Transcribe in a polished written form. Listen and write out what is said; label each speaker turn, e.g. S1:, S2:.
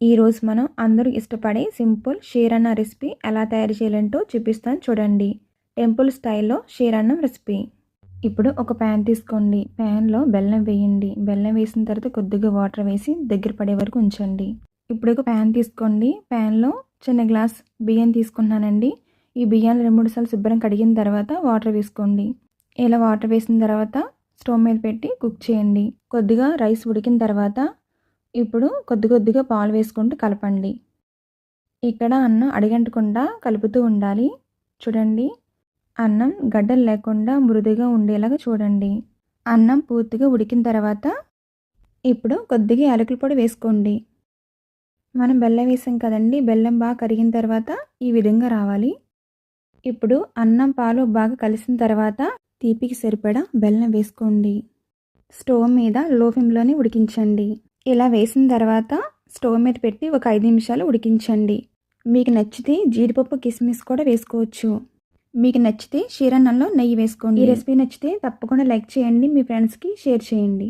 S1: ఈరోజు మనం అందరూ ఇష్టపడే సింపుల్ షీరన్న రెసిపీ ఎలా తయారు చేయాలంటో చూపిస్తాను చూడండి. టెంపుల్ స్టైల్లో షీరన్నం రెసిపీ. ఇప్పుడు ఒక ప్యాన్ తీసుకోండి. ప్యాన్లో బెల్లం వేయండి. బెల్లం వేసిన తర్వాత కొద్దిగా వాటర్ వేసి దగ్గర పడే వరకు ఉంచండి. ఇప్పుడు ఒక ప్యాన్ తీసుకోండి. ప్యాన్లో చిన్న గ్లాస్ బియ్యం తీసుకున్నానండి. ఈ బియ్యాన్ని 2-3 సార్లు శుభ్రం కడిగిన తర్వాత వాటర్ వేసుకోండి. ఇలా వాటర్ వేసిన తర్వాత స్టవ్ మీద పెట్టి కుక్ చేయండి. కొద్దిగా రైస్ ఉడికిన తర్వాత ఇప్పుడు కొద్దిగా పాలు వేసుకుంటూ కలపండి. ఇక్కడ అన్నం అడుగంటకుండా కలుపుతూ ఉండాలి. చూడండి, అన్నం గడ్డలు లేకుండా మృదుగా ఉండేలాగా చూడండి. అన్నం పూర్తిగా ఉడికిన తర్వాత ఇప్పుడు కొద్దిగా యాలకుల పొడి వేసుకోండి. మనం బెల్లం వేసాం కదండి, బెల్లం బాగా కరిగిన తర్వాత ఈ విధంగా రావాలి. ఇప్పుడు అన్నం పాలు బాగా కలిసిన తర్వాత తీపికి సరిపడా బెల్లం వేసుకోండి. స్టవ్ మీద లో ఫ్లేమ్లోనే ఉడికించండి. ఇలా వేసిన తర్వాత స్టవ్ మీద పెట్టి ఒక 5 నిమిషాలు ఉడికించండి. మీకు నచ్చితే జీడిపప్పు కిస్మిస్ కూడా వేసుకోవచ్చు. మీకు నచ్చితే షీరన్నంలో నెయ్యి వేసుకోండి. ఈ రెసిపీ నచ్చితే తప్పకుండా లైక్ చేయండి, మీ ఫ్రెండ్స్కి షేర్ చేయండి.